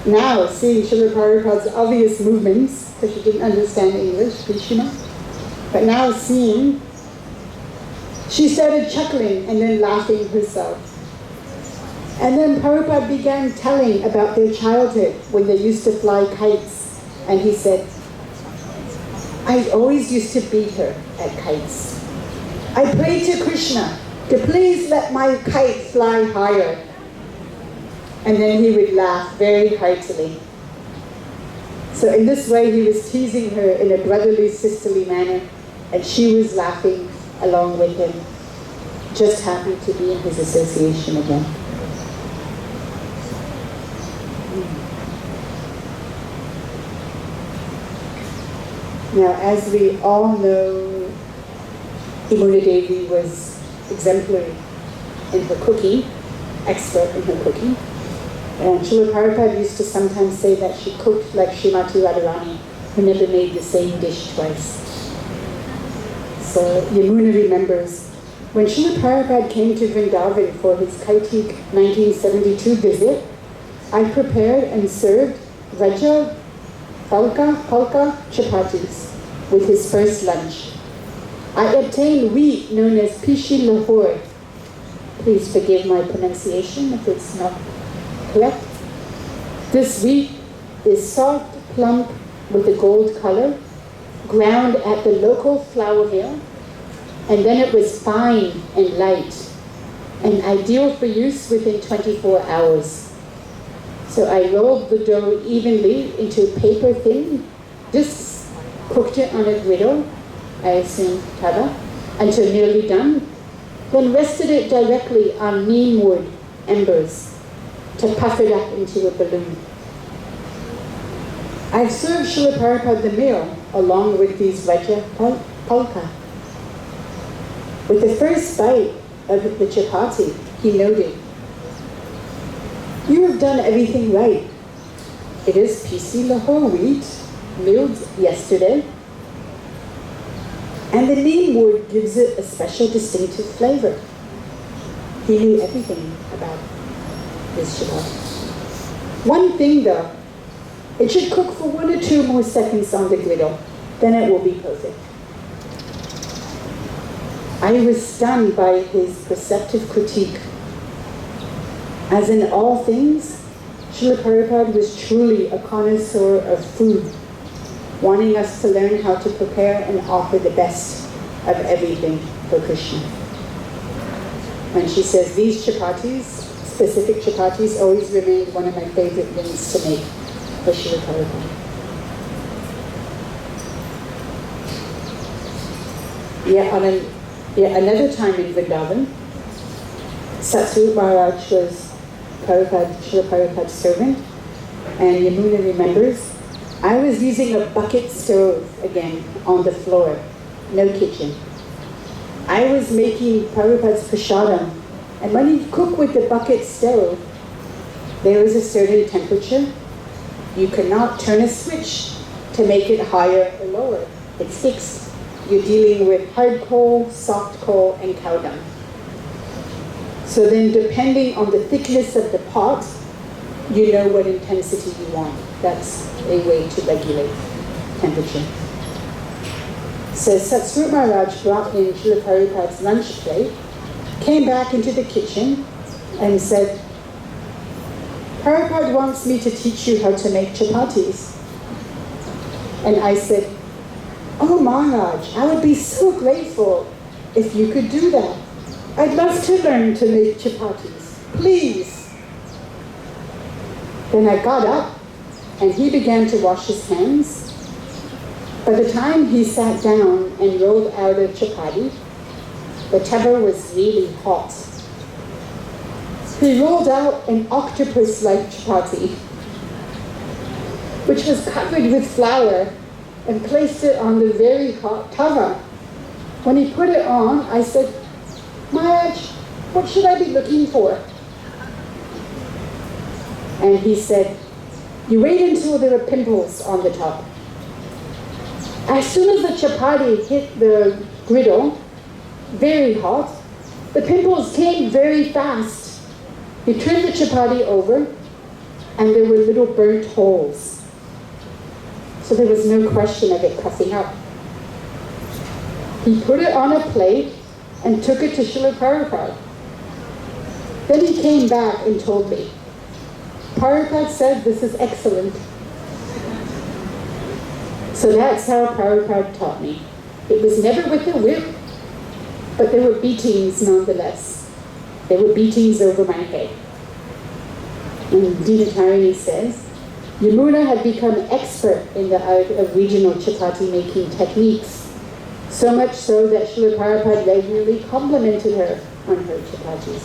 Now, seeing Srila Prabhupada's obvious movements, because she didn't understand English, Pishima, but now seeing, she started chuckling and then laughing herself. And then Prabhupada began telling about their childhood when they used to fly kites. And he said, "I always used to beat her at kites. I prayed to Krishna to please let my kite fly higher." And then he would laugh very heartily. So in this way, he was teasing her in a brotherly, sisterly manner, and she was laughing along with him, just happy to be in his association again. Now, as we all know, Yamuna Devi was exemplary in her cooking, expert in her cooking. And Srila Prabhupada used to sometimes say that she cooked like Srimati Radharani, who never made the same dish twice. So Yamuna remembers, when Srila Prabhupada came to Vrindavan for his Kartik 1972 visit, I prepared and served Raja Palka chapatis with his first lunch. I obtained wheat known as Pishi Lahore. Please forgive my pronunciation if it's not correct. This wheat is soft, plump, with a gold color, ground at the local flour mill, and then it was fine and light, and ideal for use within 24 hours. So I rolled the dough evenly into paper-thin discs, cooked it on a griddle, I assume tava, until nearly done, then rested it directly on neem wood embers. to puff it up into a balloon. I've served Srila Prabhupada the meal along with these Raja Polka. With the first bite of the chapati, he noted, "You have done everything right. It is PC Lahore wheat, milled yesterday, and the neem wood gives it a special distinctive flavor." He knew everything about this chapati. One thing though, it should cook for 1 or 2 more seconds on the griddle, then it will be perfect. I was stunned by his perceptive critique. As in all things, Srila Prabhupada was truly a connoisseur of food, wanting us to learn how to prepare and offer the best of everything for Krishna. When she says these chapatis, specific chapatis, always remained one of my favorite things to make for Srila Prabhupada. Yet another time in Vrindavan, Satsvarup Maharaj was Srila Prabhupada's servant, and Yamuna remembers, I was using a bucket stove again on the floor, no kitchen. I was making Prabhupada's prasadam, and when you cook with the bucket stove, there is a certain temperature. You cannot turn a switch to make it higher or lower. It's fixed. You're dealing with hard coal, soft coal, and cow dung. So then depending on the thickness of the pot, you know what intensity you want. That's a way to regulate temperature. So Satsvarup Maharaj brought in Srila Prabhupada's lunch plate, came back into the kitchen and said, "Prabhupada wants me to teach you how to make chapatis." And I said, "Oh Maharaj, I would be so grateful if you could do that. I'd love to learn to make chapatis, please." Then I got up and he began to wash his hands. By the time he sat down and rolled out a chapati, the tawa was really hot. He rolled out an octopus-like chapati, which was covered with flour, and placed it on the very hot tawa. When he put it on, I said, "Maharaj, what should I be looking for?" And he said, "You wait until there are pimples on the top." As soon as the chapati hit the griddle, very hot, the pimples came very fast. He turned the chapati over, and there were little burnt holes. So there was no question of it puffing up. He put it on a plate and took it to Srila Prabhupada. Then he came back and told me, "Prabhupada said this is excellent." So that's how Prabhupada taught me. It was never with a whip, but there were beatings nonetheless. There were beatings over my head. And Dinatarini says, Yamuna had become expert in the art of regional chapati making techniques, so much so that Srila Prabhupada regularly complimented her on her chapatis.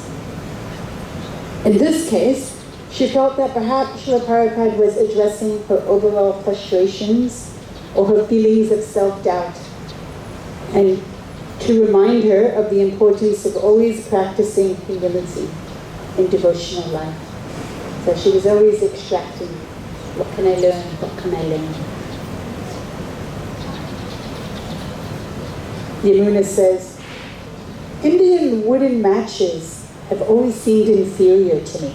In this case, she felt that perhaps Srila Prabhupada was addressing her overall frustrations or her feelings of self-doubt, and to remind her of the importance of always practicing humility in devotional life. So she was always extracting, what can I learn, what can I learn? Yamuna says, Indian wooden matches have always seemed inferior to me.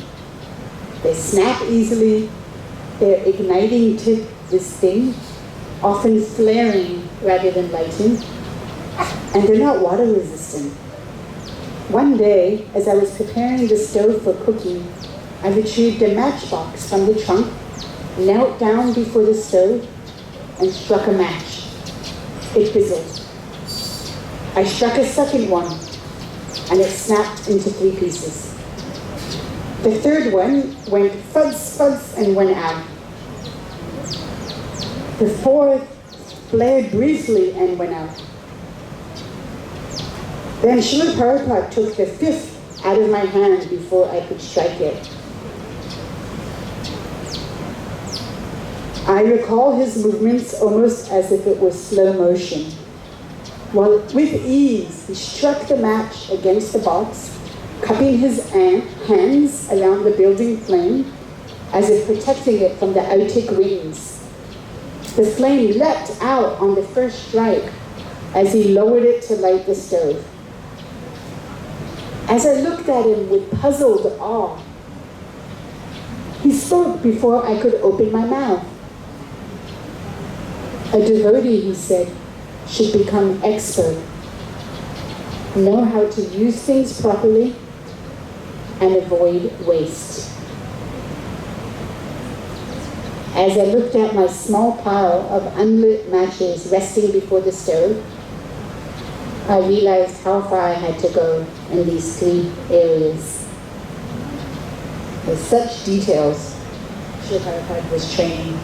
They snap easily, they're igniting to this thing, often flaring rather than lighting, and they're not water resistant. One day, as I was preparing the stove for cooking, I retrieved a matchbox from the trunk, knelt down before the stove, and struck a match. It fizzled. I struck a second one, and it snapped into 3 pieces. The third one went fuzz, fuzz, and went out. The fourth flared briefly and went out. Then Srila Prabhupada took the 5th out of my hand before I could strike it. I recall his movements almost as if it was slow motion. While with ease, he struck the match against the box, cupping his hands around the building flame as if protecting it from the outer winds. The flame leapt out on the first strike as he lowered it to light the stove. As I looked at him with puzzled awe, he spoke before I could open my mouth. A devotee, he said, should become expert, know how to use things properly, and avoid waste. As I looked at my small pile of unlit matches resting before the stove, I realized how far I had to go in these 3 areas. With such details, Srila Prabhupada was training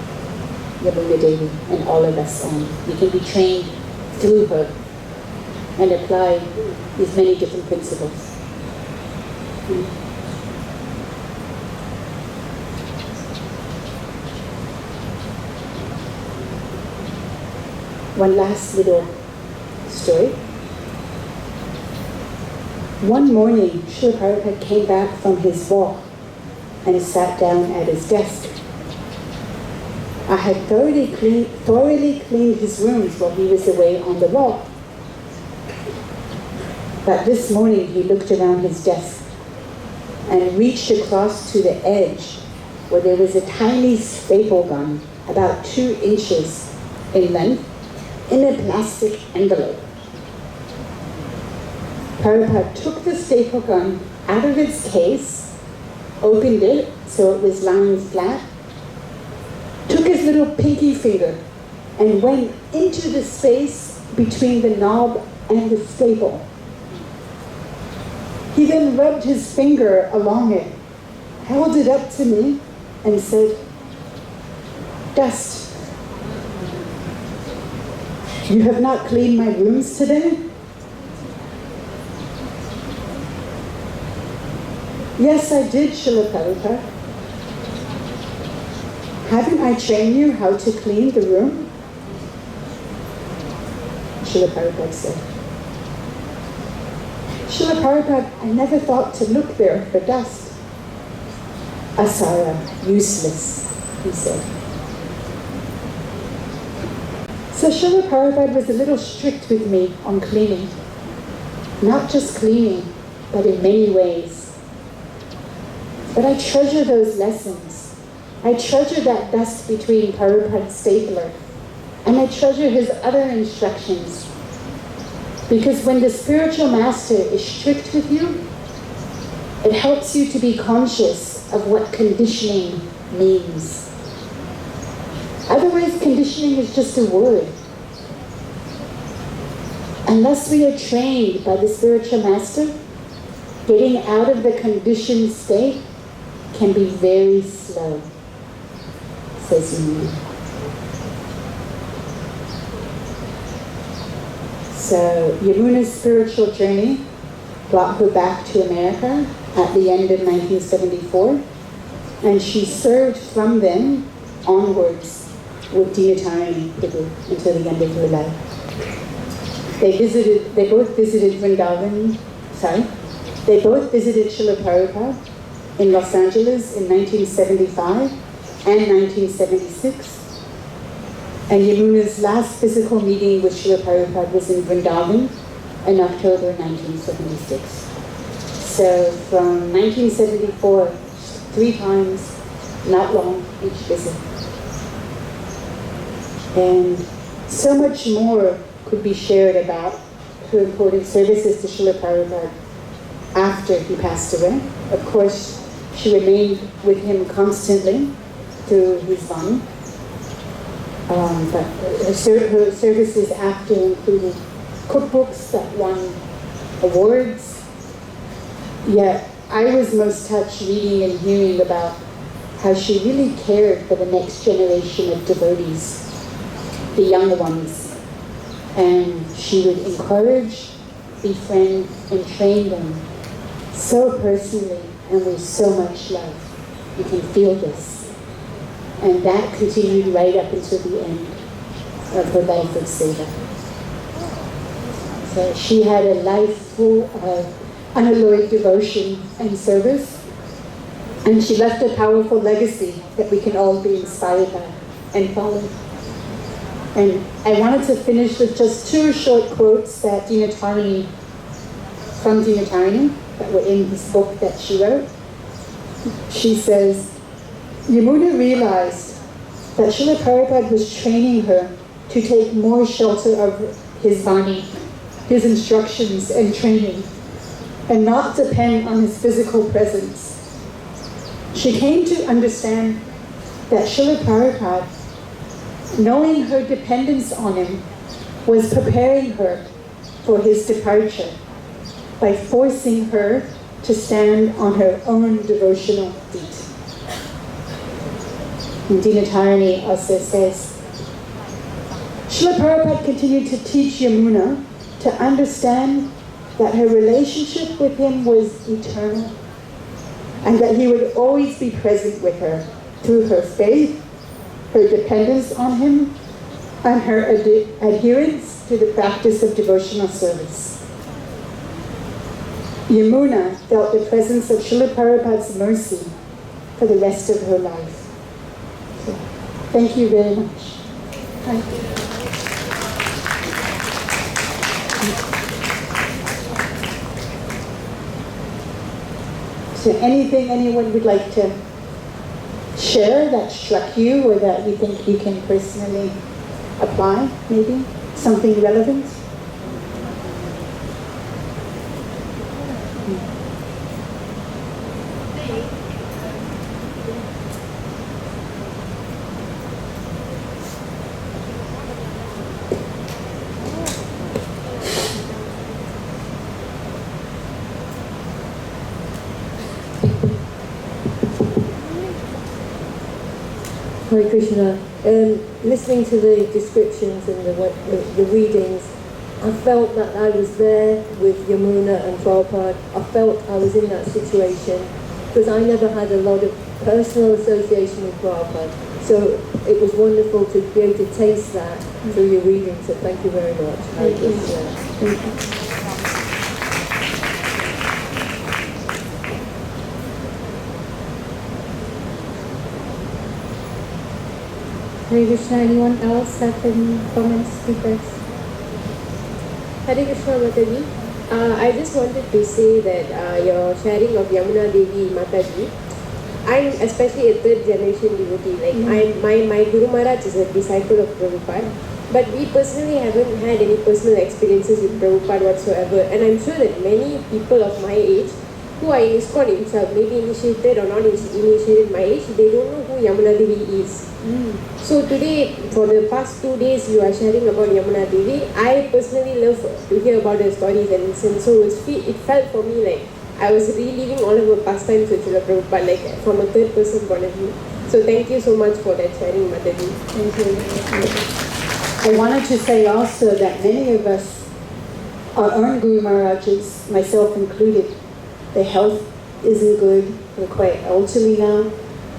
Yamuna Devi and all of us on. You can be trained through her and apply these many different principles. One last little story. One morning, Srila Prabhupada came back from his walk and sat down at his desk. I had thoroughly cleaned his rooms while he was away on the walk. But this morning he looked around his desk and reached across to the edge where there was a tiny staple gun about 2 inches in length in a plastic envelope. Prabhupada took the staple gun out of its case, opened it so it was lying flat, took his little pinky finger and went into the space between the knob and the staple. He then rubbed his finger along it, held it up to me, and said, "Dust. You have not cleaned my rooms today?" "Yes, I did, Srila Prabhupada. Haven't I trained you how to clean the room?" Srila Prabhupada said, "Srila Prabhupada, I never thought to look there for dust." "Asara, useless," he said. So Srila Prabhupada was a little strict with me on cleaning. Not just cleaning, but in many ways. But I treasure those lessons. I treasure that dust between Prabhupada's stapler, and I treasure his other instructions. Because when the spiritual master is strict with you, it helps you to be conscious of what conditioning means. Otherwise, conditioning is just a word. Unless we are trained by the spiritual master, getting out of the conditioned state can be very slow, says Yamuna. So Yamuna's spiritual journey brought her back to America at the end of 1974, and she served from then onwards with Dinatarani Prabhu until the end of her life. They both visited Srila Prabhupada in Los Angeles in 1975 and 1976. And Yamuna's last physical meeting with Srila Prabhupada was in Vrindavan in October 1976. So from 1974, 3 times, not long, each visit. And so much more could be shared about her important services to Srila Prabhupada after he passed away. Of course, she remained with him constantly through his V.A.N.I.T.A. But her services after included cookbooks that won awards. Yet I was most touched reading and hearing about how she really cared for the next generation of devotees, the young ones. And she would encourage, befriend, and train them so personally and with so much love. You can feel this. And that continued right up until the end of her life of seva. So she had a life full of unalloyed devotion and service, and she left a powerful legacy that we can all be inspired by and follow. And I wanted to finish with just two short quotes that from Dina Tarini, that were in this book that she wrote. She says, Yamuna realized that Srila Prabhupada was training her to take more shelter of his Vani, his instructions and training, and not depend on his physical presence. She came to understand that Srila Prabhupada, knowing her dependence on him, was preparing her for his departure by forcing her to stand on her own devotional feet. And Dina Tarini also says, Srila Prabhupada continued to teach Yamuna to understand that her relationship with him was eternal, and that he would always be present with her through her faith, her dependence on him, and her adherence to the practice of devotional service. Yamuna felt the presence of Srila Prabhupada's mercy for the rest of her life. So, thank you very much. Thank you. So anything anyone would like to share that struck you or that you think you can personally apply, maybe? Something relevant? Hare Krishna. Listening to the descriptions and the readings, I felt that I was there with Yamuna and Prabhupada. I felt I was in that situation because I never had a lot of personal association with Prabhupada. So it was wonderful to be able to taste that through your reading. So thank you very much. Hare Krishna. Thank you. Hare Krishna, anyone else have any comments, feedbacks? Hare Krishna Mataji. I just wanted to say that your sharing of Yamuna Devi Mataji, I'm especially a third generation devotee. Like my Guru Maharaj is a disciple of Prabhupada, but we personally haven't had any personal experiences with Prabhupada whatsoever. And I'm sure that many people of my age who are in ISKCON himself, maybe initiated or not initiated my age, they don't know who Yamuna Devi is. So today, for the past 2 days, you are sharing about Yamuna Devi. I personally love to hear about her stories and listen. So it felt for me like I was reliving all of her pastimes with Srila Prabhupada, like from a third person point of view. So thank you so much for that sharing, Mataji. Thank you. I wanted to say also that many of us, our own Guru Maharajas, myself included, the health isn't good. We're quite elderly now.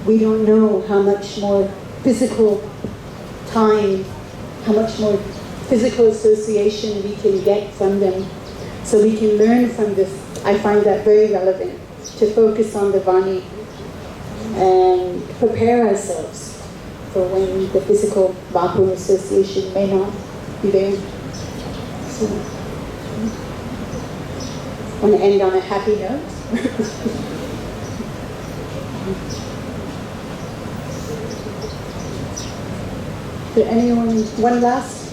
We don't know how much more physical time, how much more physical association we can get from them. So we can learn from this. I find that very relevant, to focus on the Vani and prepare ourselves for when the physical Bapu association may not be there. So, I want to end on a happy note. Is there anyone, one last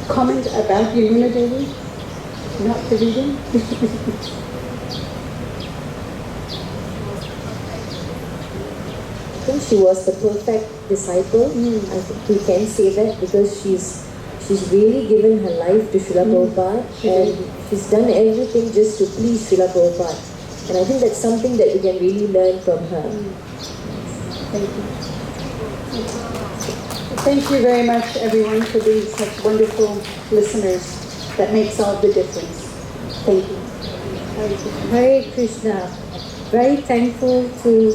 comment about Yamuna Devi? Not the reading? I think she was the perfect disciple. I think we can say that because she's really given her life to Srila Prabhupada, and she's done everything just to please Srila Prabhupada. And I think that's something that we can really learn from her. Thank you. Thank you very much, everyone, for being such wonderful listeners. That makes all the difference. Thank you. Hare Krishna. Very thankful to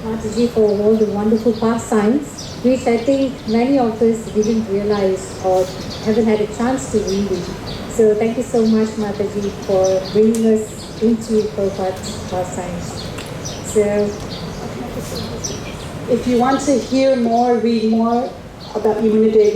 Mataji, for all the wonderful pastimes, which I think many of us didn't realize or haven't had a chance to read it. So thank you so much, Mataji, for bringing us into Prabhupada's pastimes. So, If you want to hear more, read more about Yamuna Devi,